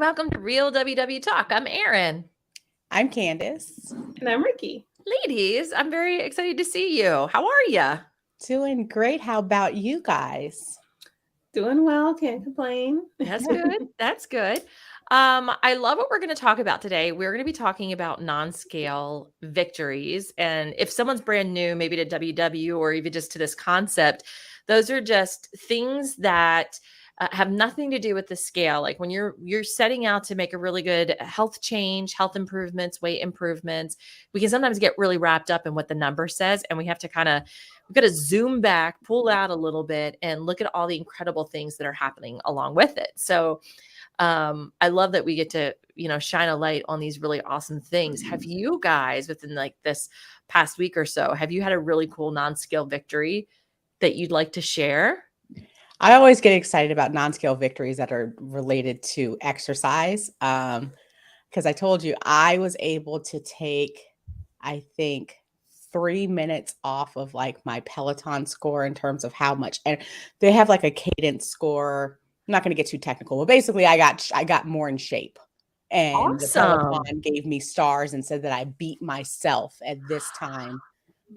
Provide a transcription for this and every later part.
welcome to Real WW Talk. I'm Erin. I'm Candice. And I'm Rikki. Ladies, I'm very excited to see you. How are you? Doing great. How about you guys? Doing well. Can't complain. That's good. That's good. I love what we're going to talk about today. We're going to be talking about non-scale victories. And if someone's brand new, maybe to WW or even just to this concept, those are just things that have nothing to do with the scale. Like when you're setting out to make a really good health change, health improvements, weight improvements, we can sometimes get really wrapped up in what the number says, and we have to we've got to zoom back, pull out a little bit, and look at all the incredible things that are happening along with it. So I love that we get to, shine a light on these really awesome things. Have you guys, within like this past week or so, have you had a really cool non-scale victory that you'd like to share? I always get excited about non-scale victories that are related to exercise. Because I told you I was able to take, I think, 3 minutes off of like my Peloton score in terms of how much, and they have like a cadence score. I'm not going to get too technical, but basically I got more in shape. And the Peloton gave me stars and said that I beat myself at this time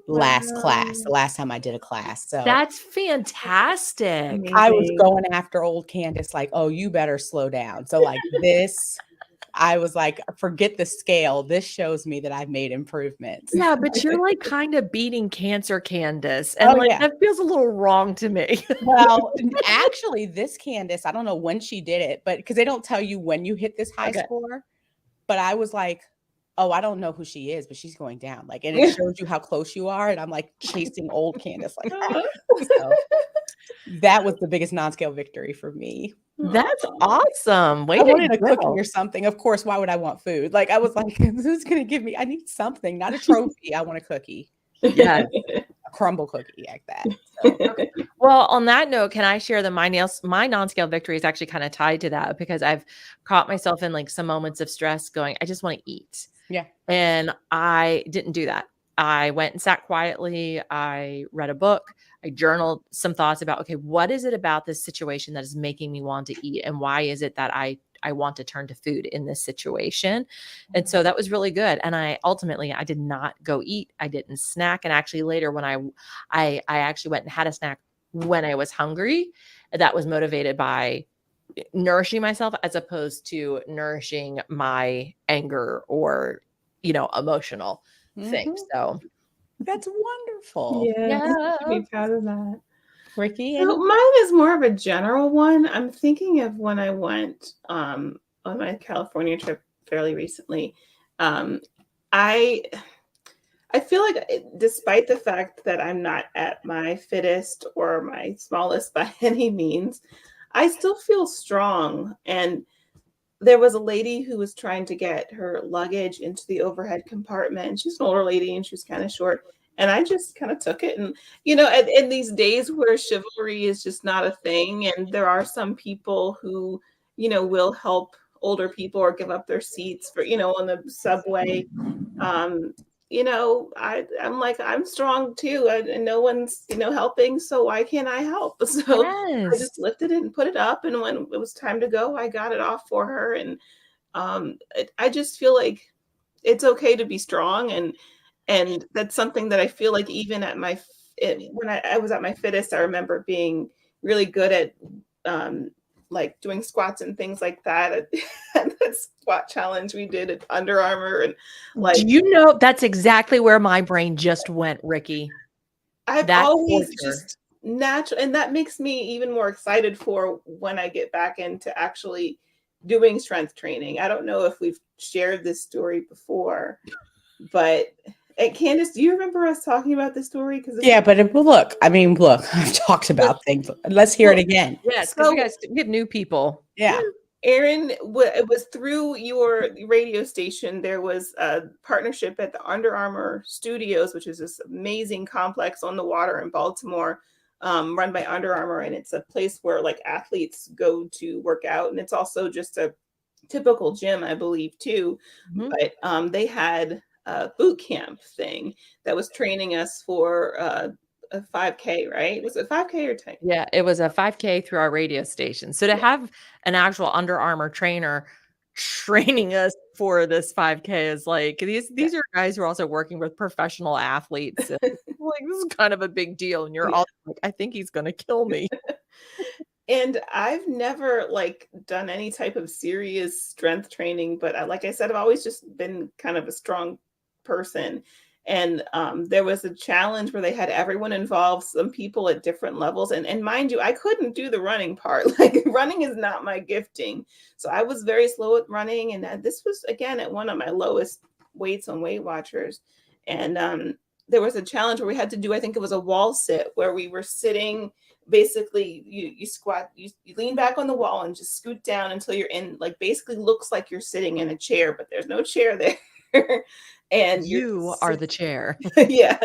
last class, the last time I did a class. So that's fantastic. Amazing. I was going after old Candice like, oh, you better slow down. So like this, I was like, forget the scale. This shows me that I've made improvements. Yeah, but you're like kind of beating cancer, Candice. And that feels a little wrong to me. Well, actually, this Candice, I don't know when she did it, but because they don't tell you when you hit this high score. But I was like, oh, I don't know who she is, but she's going down. Like, and it shows you how close you are. And I'm like chasing old Candice. Like, so that was the biggest non-scale victory for me. That's awesome. I wanted a cookie or something. Of course, why would I want food? Like, I was like, who's going to give me? I need something, not a trophy. I want a cookie. Yeah. A crumble cookie like that. So. Okay. Well, on that note, can I share that my non-scale victory is actually kind of tied to that, because I've caught myself in like some moments of stress going, I just want to eat. Yeah. And I didn't do that. I went and sat quietly. I read a book. I journaled some thoughts about, okay, what is it about this situation that is making me want to eat? And why is it that I want to turn to food in this situation? And so that was really good. And I did not go eat. I didn't snack. And actually later when I actually went and had a snack when I was hungry, that was motivated by nourishing myself as opposed to nourishing my anger or, emotional things. So that's wonderful. Yeah. Be proud of that. Rikki? So mine is more of a general one. I'm thinking of when I went on my California trip fairly recently. I feel like despite the fact that I'm not at my fittest or my smallest by any means, I still feel strong. And there was a lady who was trying to get her luggage into the overhead compartment. And she's an older lady and she was kind of short. And I just kind of took it. And, in these days where chivalry is just not a thing, and there are some people who, will help older people or give up their seats for, on the subway. I'm like, I'm strong too. And no one's, helping. So why can't I help? So I just lifted it and put it up. And when it was time to go, I got it off for her. And I just feel like it's okay to be strong. And that's something that I feel like even at when I was at my fittest, I remember being really good at like doing squats and things like that. And that squat challenge we did at Under Armour, and like, that's exactly where my brain just went, Rikki. I've always just natural, and that makes me even more excited for when I get back into actually doing strength training. I don't know if we've shared this story before, but Candice, do you remember us talking about this story? But look, I've talked about things. Let's hear it again. Yes, because we have new people. Yeah. Erin, it was through your radio station. There was a partnership at the Under Armour Studios, which is this amazing complex on the water in Baltimore, run by Under Armour. And it's a place where like athletes go to work out. And it's also just a typical gym, I believe, too. Mm-hmm. But they had a boot camp thing that was training us for a 5K, right? Was it 5K or 10? Yeah, it was a 5K through our radio station. So to have an actual Under Armour trainer training us for this 5K is like these are guys who are also working with professional athletes. And like this is kind of a big deal, and you're Yeah. all like, I think he's gonna kill me. And I've never like done any type of serious strength training, but like I said, I've always just been kind of a strong person. And there was a challenge where they had everyone involved, some people at different levels. And mind you, I couldn't do the running part. Like running is not my gifting. So I was very slow at running. And this was, again, at one of my lowest weights on Weight Watchers. And there was a challenge where we had to do, I think it was a wall sit, where we were sitting. Basically, you squat, you lean back on the wall and just scoot down until you're in, like, basically looks like you're sitting in a chair, but there's no chair there. And You are the chair. yeah,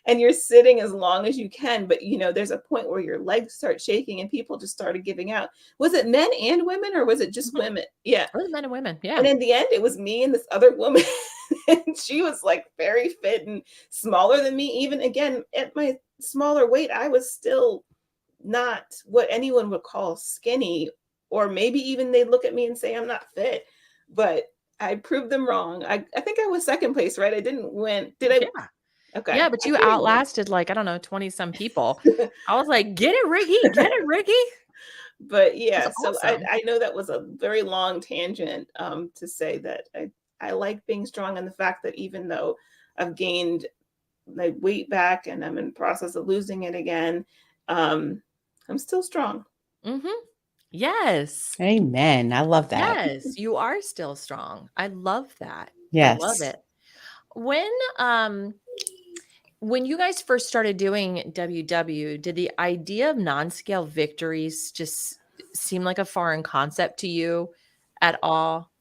and you're sitting as long as you can, but there's a point where your legs start shaking and people just started giving out. Was it men and women, or was it just women? Yeah. Both men and women. Yeah. And in the end, it was me and this other woman. And she was like very fit and smaller than me. Even again, at my smaller weight, I was still not what anyone would call skinny, or maybe even they'd look at me and say I'm not fit. But I proved them wrong. I think I was second place, right? I didn't win. Did I? Yeah. Okay. Yeah, but you outlasted like, I don't know, 20 some people. I was like, get it, Rikki, get it, Rikki. But yeah, so awesome. I know that was a very long tangent to say that I like being strong, and the fact that even though I've gained my weight back and I'm in the process of losing it again, I'm still strong. Mm-hmm. Yes. Amen. I love that. Yes, you are still strong. I love that. I love Yes. it. When you guys first started doing WW, did the idea of non-scale victories just seem like a foreign concept to you at all?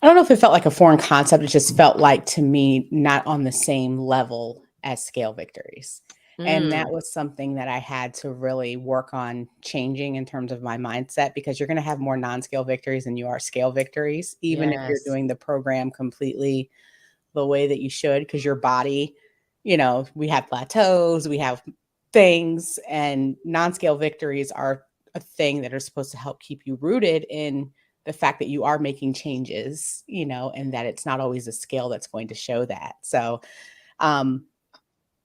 I don't know if it felt like a foreign concept. It just felt like, to me, not on the same level as scale victories. And that was something that I had to really work on changing in terms of my mindset, because you're going to have more non-scale victories than you are scale victories, even if you're Yes. doing the program completely the way that you should, because your body, we have plateaus, we have things, and non-scale victories are a thing that are supposed to help keep you rooted in the fact that you are making changes, and that it's not always a scale that's going to show that. So,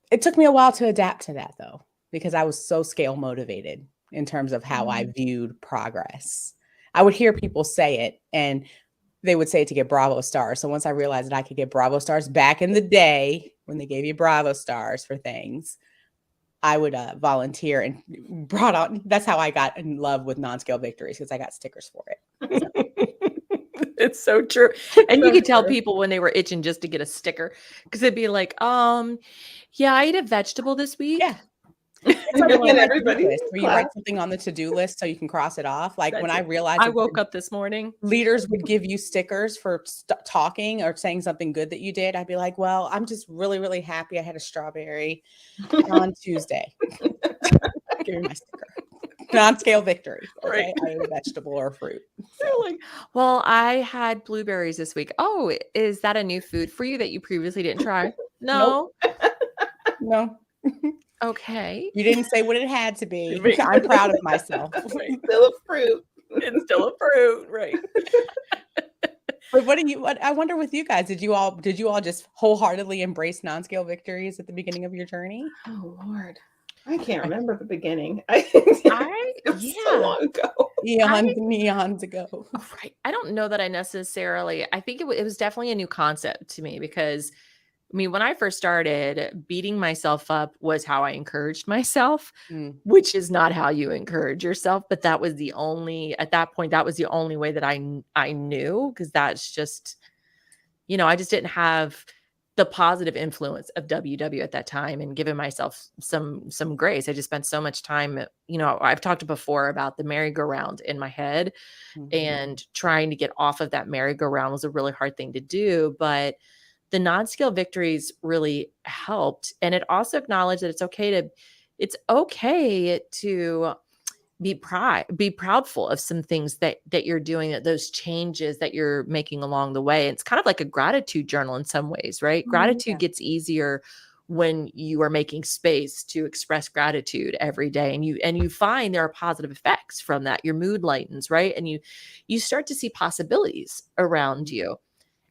it took me a while to adapt to that, though, because I was so scale motivated in terms of how I viewed progress. I would hear people say it, and they would say it to get Bravo stars. So once I realized that I could get Bravo stars back in the day when they gave you Bravo stars for things, I would volunteer and brought on. That's how I got in love with non-scale victories, because I got stickers for it. So. It's so true. And you could tell people when they were itching just to get a sticker, because it'd be like, yeah, I ate a vegetable this week. Yeah. It's like And everybody where you write something on the to-do list so you can cross it off. Like when I realized I woke up this morning, leaders would give you stickers for talking or saying something good that you did, I'd be like, well, I'm just really, really happy I had a strawberry on Tuesday. Give me my sticker. Non-scale victory. Okay. Right. I ate a vegetable or fruit. So. Like, well, I had blueberries this week. Oh, is that a new food for you that you previously didn't try? No. No. Okay. You didn't say what it had to be. I'm proud of myself. Right. Still a fruit. It's still a fruit, right? But what I wonder with you guys, did you all just wholeheartedly embrace non-scale victories at the beginning of your journey? Oh Lord. I can't remember the beginning. So long ago. Eons ago. Right. I don't know that I necessarily, I think it was definitely a new concept to me, because when I first started, beating myself up was how I encouraged myself, which is not how you encourage yourself. But that was at that point, that was the only way that I knew, because that's just, I just didn't have the positive influence of WW at that time and giving myself some grace. I just spent so much time, I've talked before about the merry-go-round in my head, and trying to get off of that merry-go-round was a really hard thing to do. But the non-scale victories really helped. And it also acknowledged that it's okay to be proudful of some things that you're doing, that those changes that you're making along the way. It's kind of like a gratitude journal in some ways, right? Gratitude gets easier when you are making space to express gratitude every day, and you find there are positive effects from that. Your mood lightens, right? And you start to see possibilities around you.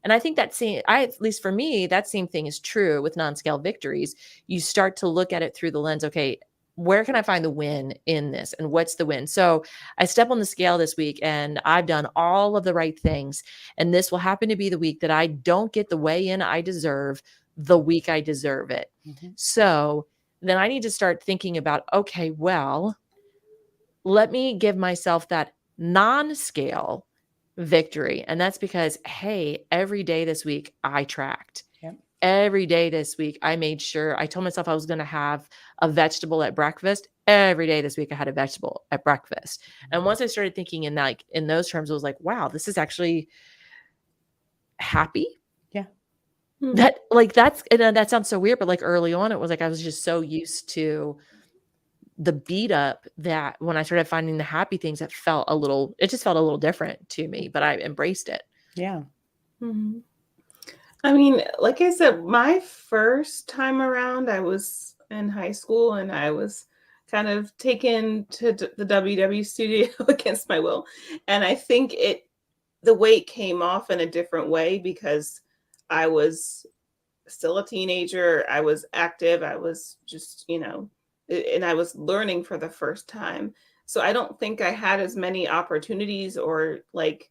And I think at least for me, that same thing is true with non-scale victories. You start to look at it through the lens, okay, where can I find the win in this? And what's the win? So I step on the scale this week and I've done all of the right things. And this will happen to be the week that I don't get the weigh in I deserve the week I deserve it. Mhm. So then I need to start thinking about, okay, well, let me give myself that non-scale victory. And that's because, hey, every day this week I tracked. Yep. Every day this week I made sure I told myself I was going to have a vegetable at breakfast. Every day this week I had a vegetable at breakfast. And once I started thinking in those terms, I was like, wow, this is actually happy. Yeah. That sounds so weird, but like early on, it was like I was just so used to the beat up that when I started finding the happy things, it just felt a little different to me, but I embraced it. Yeah. Mhm. I mean, like I said, my first time around, I was in high school and I was kind of taken to the WW studio against my will. And I think the weight came off in a different way because I was still a teenager. I was active. I was just, and I was learning for the first time. So I don't think I had as many opportunities or like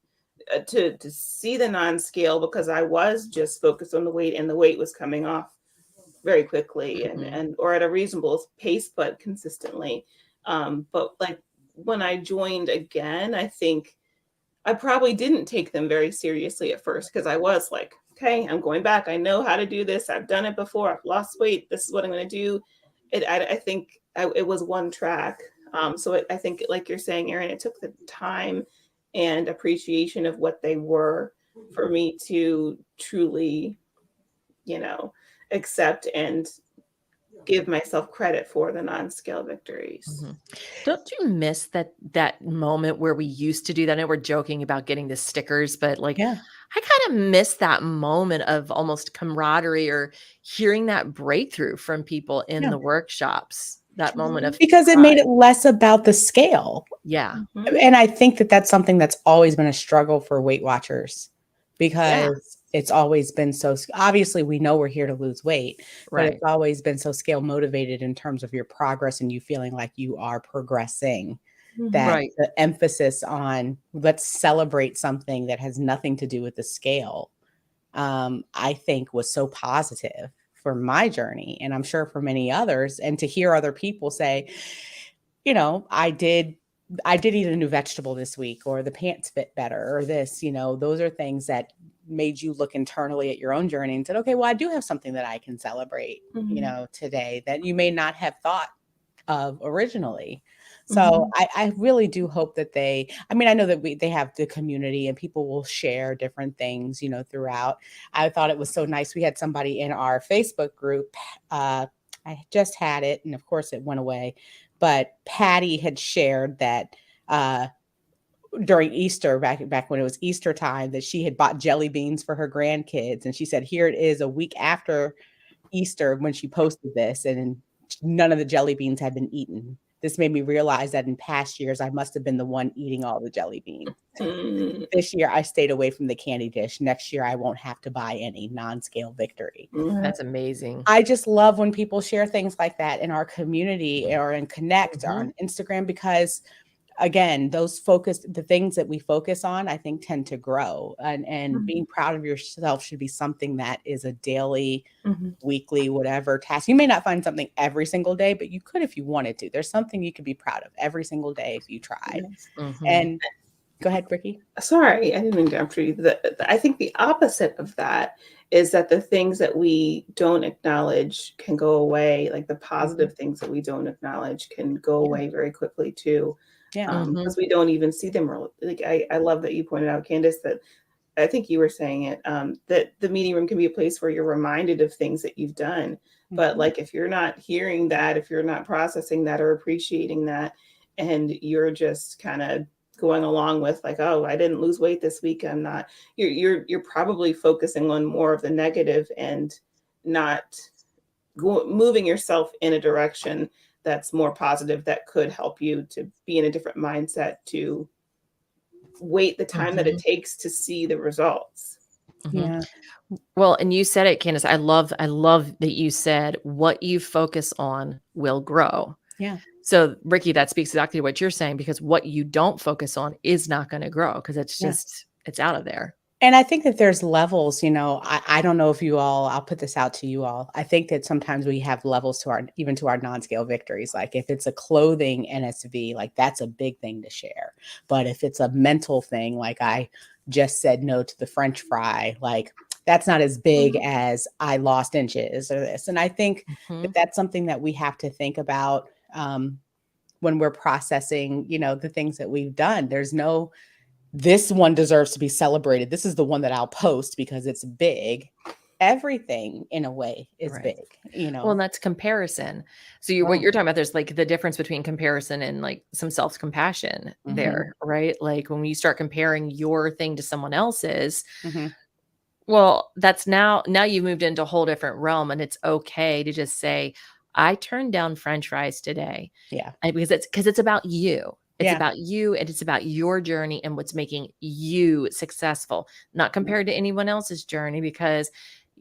to see the non-scale because I was just focused on the weight and the weight was coming off very quickly and or at a reasonable pace, but consistently. But like when I joined again, I think I probably didn't take them very seriously at first because I was like, okay, I'm going back. I know how to do this. I've done it before. I've lost weight. This is what I'm going to do. I think it was one track. I think, like you're saying, Erin, it took the time and appreciation of what they were for me to truly, accept and give myself credit for the non-scale victories. Mm-hmm. Don't you miss that moment where we used to do that? I know we're joking about getting the stickers, but like Yeah. I kind of miss that moment of almost camaraderie or hearing that breakthrough from people in Yeah. the workshops. That moment of Because it pride. made it less about the scale. Yeah. Mhm. And I think that that's something that's always been a struggle for Weight Watchers because it's always been so obviously we know we're here to lose weight, but Right. it's always been so scale motivated in terms of your progress and you feeling like you are progressing. That Right. the emphasis on let's celebrate something that has nothing to do with the scale, I think was so positive for my journey. And I'm sure for many others. And to hear other people say, I did eat a new vegetable this week, or the pants fit better, or this, those are things that made you look internally at your own journey and said, okay, well, I do have something that I can celebrate, Mhm. today that you may not have thought of originally. So Mhm. I really do hope that I know that they have the community and people will share different things, throughout. I thought it was so nice. We had somebody in our Facebook group. I just had it, and of course it went away. But Patty had shared that during Easter, back when it was Easter time, that she had bought jelly beans for her grandkids, and she said, "Here it is, a week after Easter when she posted this, and none of the jelly beans had been eaten. This made me realize that in past years, I must have been the one eating all the jelly beans. Mhm. This year, I stayed away from the candy dish. Next year, I won't have to buy any non-scale victory." That's amazing. I just love when people share things like that in our community or in Connect or on Instagram because again, the things that we focus on, I think tend to grow and being proud of yourself should be something that is a daily, Mhm. weekly, whatever task. You may not find something every single day, but you could if you wanted to. There's something you could be proud of every single day if you tried. Yes. And go ahead, Rikki. Sorry, I didn't mean to interrupt you. I think the opposite of that is that the things that we don't acknowledge can go away. Like the positive things that we don't acknowledge can go Yeah. away very quickly too, Yeah. because we don't even see them. Like I love that you pointed out, Candice, that I think you were saying it, that the meeting room can be a place where you're reminded of things that you've done. But like if you're not hearing that, if you're not processing that or appreciating that, and you're just kind of going along with like, oh, I didn't lose weight this week, I'm not, you're probably focusing on more of the negative and not moving yourself in a direction that's more positive, that could help you to be in a different mindset, to wait the time that it takes to see the results. Yeah. Well, and you said it, Candice. I love that you said what you focus on will grow. Yeah. So, Rikki, that speaks exactly what you're saying, because what you don't focus on is not going to grow, because it's just, it's out of there. And I think that there's levels, I don't know if I'll put this out to you all. I think that sometimes we have levels to even to our non-scale victories. Like if it's a clothing NSV, like that's a big thing to share. But if it's a mental thing, like I just said no to the French fry, like that's not as big as I lost inches or this. And I think that that's something that we have to think about when we're processing, the things that we've done. There's no, this one deserves to be celebrated. This is the one that I'll post because it's big. Everything in a way is big, Well, and that's comparison. So what you're talking about, there's like the difference between comparison and like some self-compassion there, right? Like when you start comparing your thing to someone else's, well, that's now you've moved into a whole different realm, and it's okay to just say, I turned down French fries today. Yeah. Because it's about you. It's about you, and it's about your journey and what's making you successful, not compared to anyone else's journey, because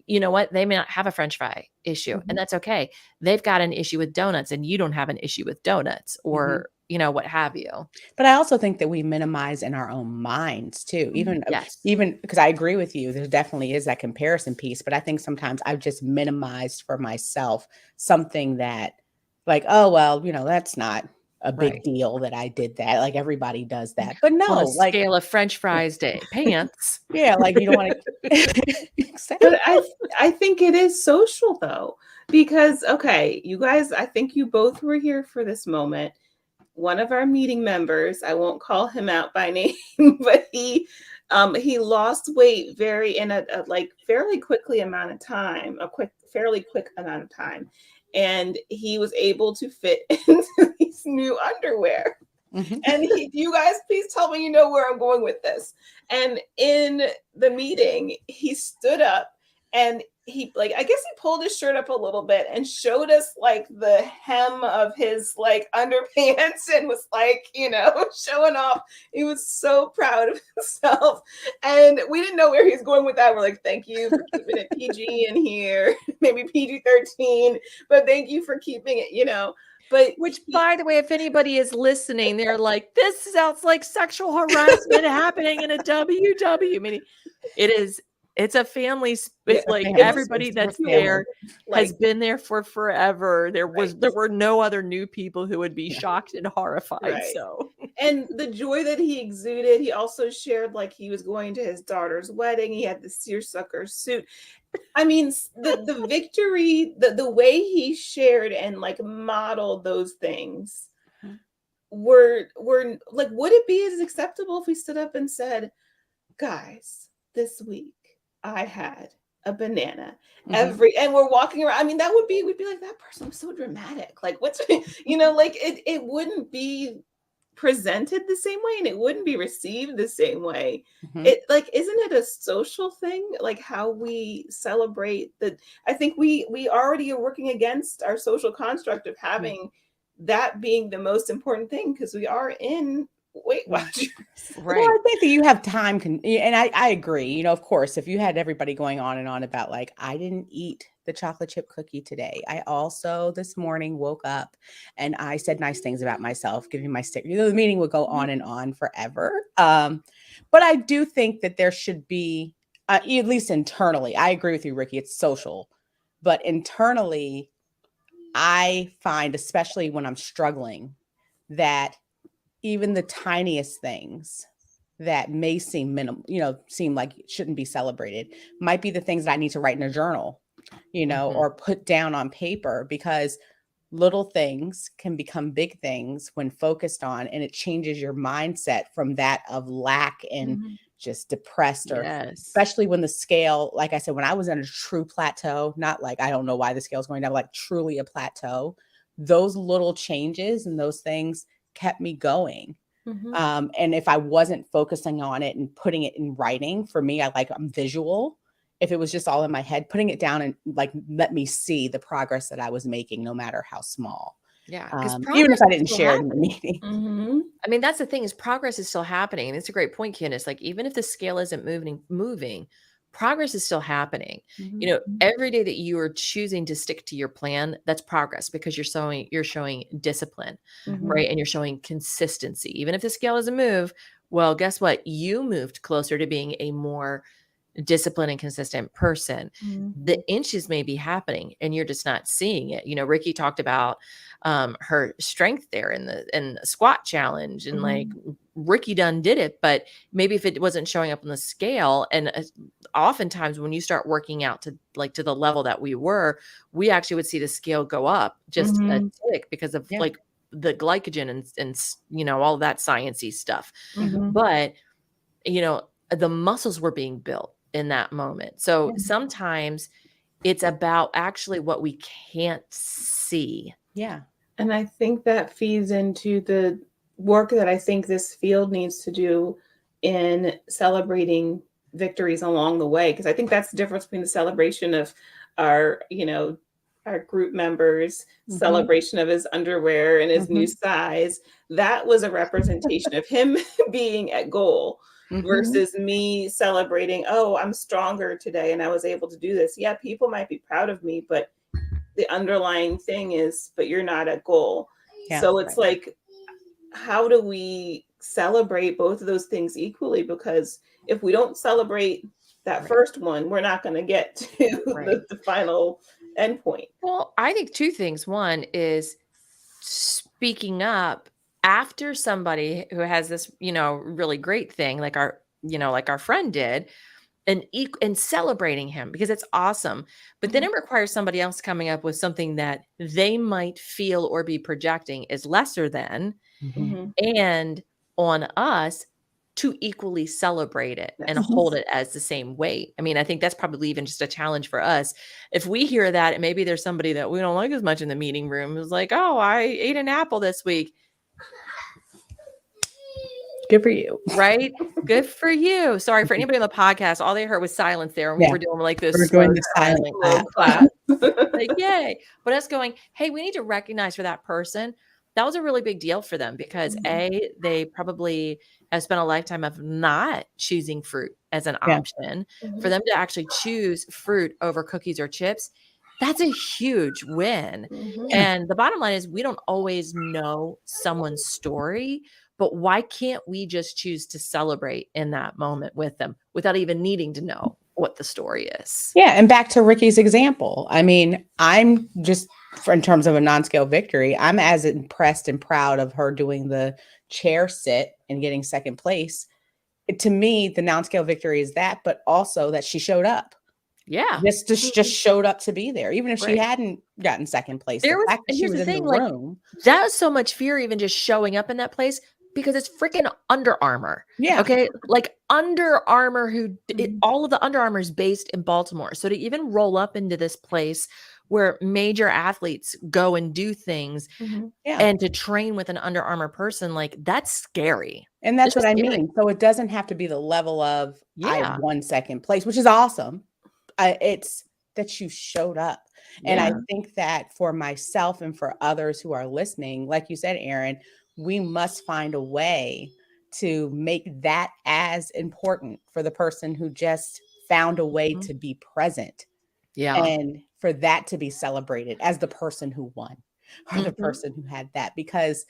you know what? They may not have a French fry issue, and that's okay. They've got an issue with donuts, and you don't have an issue with donuts, or, what have you. But I also think that we minimize in our own minds too, even because I agree with you. There definitely is that comparison piece, but I think sometimes I've just minimized for myself something that like, oh, well, that's not a big deal that I did that. Like everybody does that, but no, On a like scale of French fries to pants. Yeah. Like you don't want to. But I think it is social though, because, okay, you guys, I think you both were here for this moment. One of our meeting members, I won't call him out by name, but he lost weight in a like fairly quickly amount of time, fairly quick amount of time. And he was able to fit into these new underwear. And you guys, please tell me you know where I'm going with this. And in the meeting, he stood up and he, like, I guess he pulled his shirt up a little bit and showed us like the hem of his like underpants and was like, showing off. He was so proud of himself. And we didn't know where he was going with that. We're like, thank you for keeping it PG in here, maybe PG-13, but thank you for keeping it, But which, by the way, if anybody is listening, they're like, this sounds like sexual harassment happening in a WW meeting. It's a family, like everybody that's there has been there for forever. There were no other new people who would be shocked and horrified. So, and the joy that he exuded, he also shared like he was going to his daughter's wedding. He had the seersucker suit. I mean, the victory, the way he shared and like modeled those things were like, would it be as acceptable if we stood up and said, guys, this week I had a banana and we're walking around. I mean, we'd be like, that person was so dramatic. Like, what's, like it wouldn't be presented the same way, and it wouldn't be received the same way. It like, isn't it a social thing, like how we celebrate that? I think we already are working against our social construct of having that being the most important thing, because we are in Weight Watchers. Well, I think that you have time, and I agree. Of course, if you had everybody going on and on about like, I didn't eat the chocolate chip cookie today. I also this morning woke up and I said nice things about myself, giving my sticker. The meeting would go on and on forever. But I do think that there should be, at least internally, I agree with you, Rikki, it's social. But internally, I find, especially when I'm struggling, that even the tiniest things that may seem seem like it shouldn't be celebrated might be the things that I need to write in a journal, or put down on paper, because little things can become big things when focused on, and it changes your mindset from that of lack and just depressed, or especially when the scale, like I said, when I was in a true plateau, not like, I don't know why the scale is going down, like truly a plateau, those little changes and those things kept me going. And if I wasn't focusing on it and putting it in writing, for me, I'm visual, if it was just all in my head, putting it down and like let me see the progress that I was making, no matter how small. Yeah, because Even if progress I is didn't still share it in the happening. meeting. Mm-hmm. I mean, that's the thing, is progress is still happening. And it's a great point, Candice. Like, even if the scale isn't moving, progress is still happening. You know, every day that you are choosing to stick to your plan, that's progress, because you're showing discipline, Mm-hmm. right? And you're showing consistency. Even if the scale doesn't move, well, guess what? You moved closer to being a more disciplined and consistent person. The inches may be happening and you're just not seeing it. You know, Rikki talked about her strength there in the squat challenge, and like Rikki done did it, but maybe if it wasn't showing up on the scale, and oftentimes when you start working out to the level that we actually would see the scale go up just a tick because of like the glycogen and you know, all that sciencey stuff. But you know, the muscles were being built in that moment. So sometimes it's about actually what we can't see. Yeah. And I think that feeds into the work that I think this field needs to do in celebrating victories along the way. Because I think that's the difference between the celebration of our, you know, our group members' celebration of his underwear and his new size. That was a representation of him being at goal versus me celebrating, oh, I'm stronger today and I was able to do this. Yeah, people might be proud of me, but the underlying thing is, but you're not at goal. Yeah, so it's like, how do we celebrate both of those things equally? Because if we don't celebrate that first one, we're not going to get to the final endpoint. Well, I think two things. One is speaking up after somebody who has this, you know, really great thing, like our, you know, like our friend did, and celebrating him, because it's awesome. But then it requires somebody else coming up with something that they might feel or be projecting is lesser than, and on us to equally celebrate it and hold it as the same weight. I mean, I think that's probably even just a challenge for us. If we hear that, and maybe there's somebody that we don't like as much in the meeting room, who's like, oh, I ate an apple this week. Good for you. Right? Good for you. Sorry for anybody on the podcast. All they heard was silence there. And we were doing like this. We're doing the silent clap. Like, yay. But us going, hey, we need to recognize for that person, that was a really big deal for them, because A, they probably have spent a lifetime of not choosing fruit as an option. For them to actually choose fruit over cookies or chips, that's a huge win. And the bottom line is, we don't always know someone's story, but why can't we just choose to celebrate in that moment with them without even needing to know what the story is? Yeah. And back to Rikki's example. I mean, I'm just, in terms of a non-scale victory, I'm as impressed and proud of her doing the chair sit and getting second place. To me, the non-scale victory is that, but also that she showed up. Yeah. Just showed up to be there, even if she hadn't gotten second place. There The was, fact that and she here's was the in thing, the like, room. that was so much fear even just showing up in that place, because it's freaking Under Armour. Yeah. Okay. Like Under Armour, all of the Under Armour is based in Baltimore. So to even roll up into this place where major athletes go and do things, and to train with an Under Armour person, like, that's scary. And that's This what was I scary. mean. So it doesn't have to be the level of I Yeah. won second place, which is awesome. It's that you showed up. And I think that for myself and for others who are listening, like you said, Erin, we must find a way to make that as important for the person who just found a way to be present. Yeah. And for that to be celebrated as the person who won, or the person who had that, because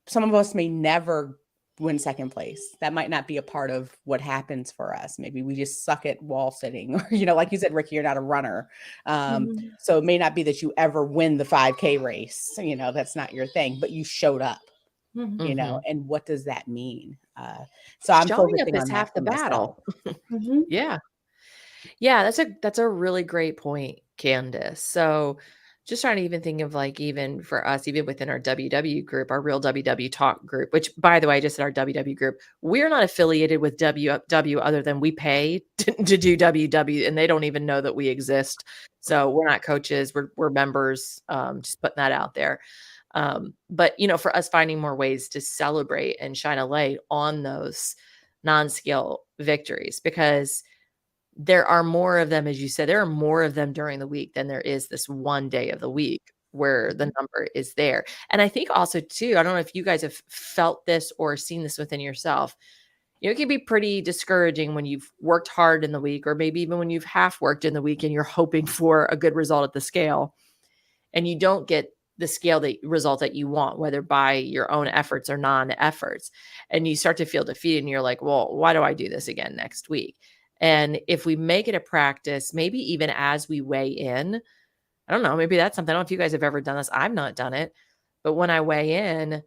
some of us may never win second place. That might not be a part of what happens for us. Maybe we just suck at wall sitting, or, you know, like you said, Rikki, you're not a runner. So it may not be that you ever win the 5K race. You know, that's not your thing, but you showed up, you know, and what does that mean? So I'm showing up focusing is on that half the for myself. battle. Yeah. Yeah, that's a really great point, Candice. So just trying to even think of, like, even for us, even within our WW group, our real WW talk group, which, by the way, I just said our WW group, we're not affiliated with WW other than we pay to do WW, and they don't even know that we exist. So we're not coaches, we're members, just putting that out there. But, you know, for us, finding more ways to celebrate and shine a light on those non-scale victories, because there are more of them, as you said, there are more of them during the week than there is this one day of the week where the number is there. And I think also too, I don't know if you guys have felt this or seen this within yourself. It can be pretty discouraging when you've worked hard in the week, or maybe even when you've half worked in the week and you're hoping for a good result at the scale and you don't get the scale result that you want, whether by your own efforts or non-efforts. And you start to feel defeated and you're like, well, why do I do this again next week? And if we make it a practice, maybe even as we weigh in, I don't know, maybe that's something. I don't know if you guys have ever done this. I've not done it. But when I weigh in,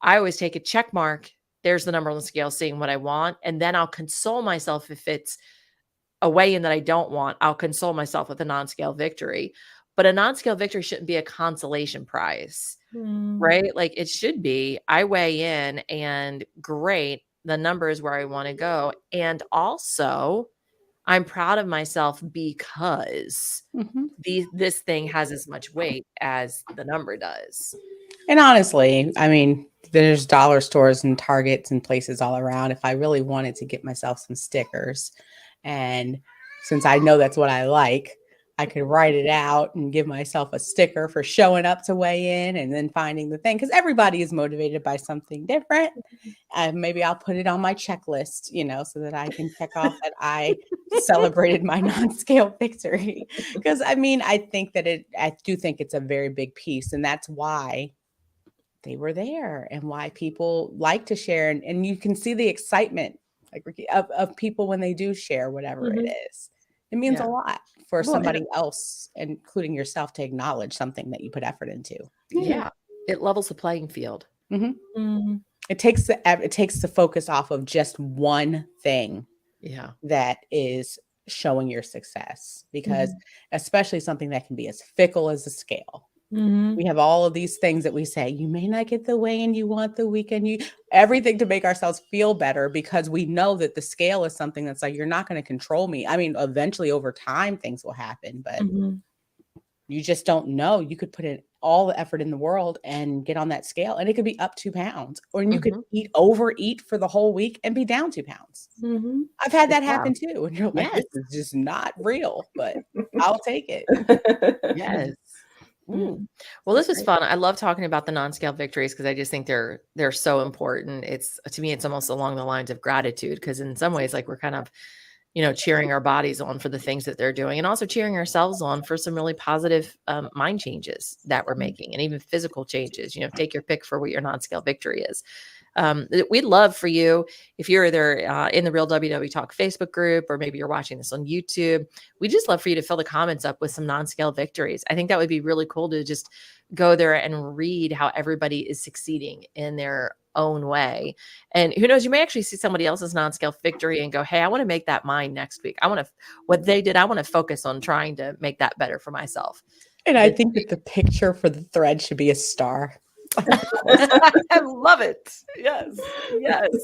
I always take a check mark. There's the number on the scale, seeing what I want. And then I'll console myself if it's a weigh in that I don't want. I'll console myself with a non-scale victory. But a non-scale victory shouldn't be a consolation prize, right? Like it should be, I weigh in and great, the number is where I want to go. And also, I'm proud of myself because this thing has as much weight as the number does. And honestly, I mean, there's dollar stores and Targets and places all around. If I really wanted to get myself some stickers, and since I know that's what I like, I could write it out and give myself a sticker for showing up to weigh in and then finding the thing, because everybody is motivated by something different. And maybe I'll put it on my checklist, so that I can check off that I celebrated my non-scale victory. Because I mean, I do think it's a very big piece, and that's why they were there and why people like to share. And you can see the excitement, like Rikki, of people when they do share whatever it is. It means a lot for somebody else, including yourself, to acknowledge something that you put effort into. Yeah. It levels the playing field. It takes the focus off of just one thing that is showing your success, because especially something that can be as fickle as a scale. We have all of these things that we say, you may not get the weigh-in you want the weekend, everything to make ourselves feel better, because we know that the scale is something that's like, you're not going to control me. I mean, eventually over time, things will happen, but you just don't know. You could put in all the effort in the world and get on that scale, and it could be up 2 pounds, or you could overeat for the whole week and be down 2 pounds. I've had that happen too. And you're like, this is just not real, but I'll take it. Yes. Well, this was fun. I love talking about the non-scale victories because I just think they're so important. To me, it's almost along the lines of gratitude, because in some ways, like, we're kind of, cheering our bodies on for the things that they're doing, and also cheering ourselves on for some really positive mind changes that we're making, and even physical changes. Take your pick for what your non-scale victory is. We'd love for you, if you're either in the Real WW Talk Facebook group, or maybe you're watching this on YouTube, we'd just love for you to fill the comments up with some non-scale victories. I think that would be really cool to just go there and read how everybody is succeeding in their own way. And who knows, you may actually see somebody else's non-scale victory and go, hey, I want to make that mine next week. What they did, I want to focus on trying to make that better for myself. And I think that the picture for the thread should be a star. I love it. Yes.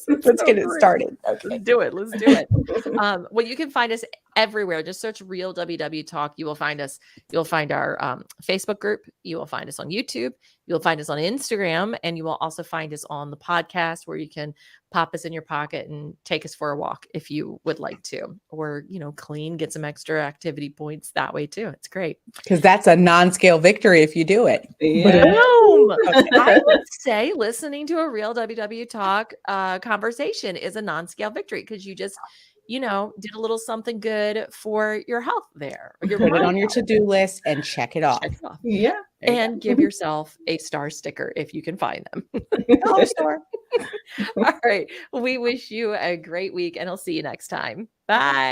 Let's get it started. Okay. Let's do it. Well, you can find us everywhere. Just search Real WW Talk. You will find us. You'll find our Facebook group. You will find us on YouTube. You'll find us on Instagram, and you will also find us on the podcast, where you can pop us in your pocket and take us for a walk if you would like to, or get some extra activity points that way too. It's great, because that's a non-scale victory if you do it. Boom. I would say listening to a Real WW Talk conversation is a non-scale victory, because you just did a little something good for your health there. Or put it on your to-do list and check it off. Yeah. And give yourself a star sticker if you can find them. Dollar store. All right. We wish you a great week, and I'll see you next time. Bye.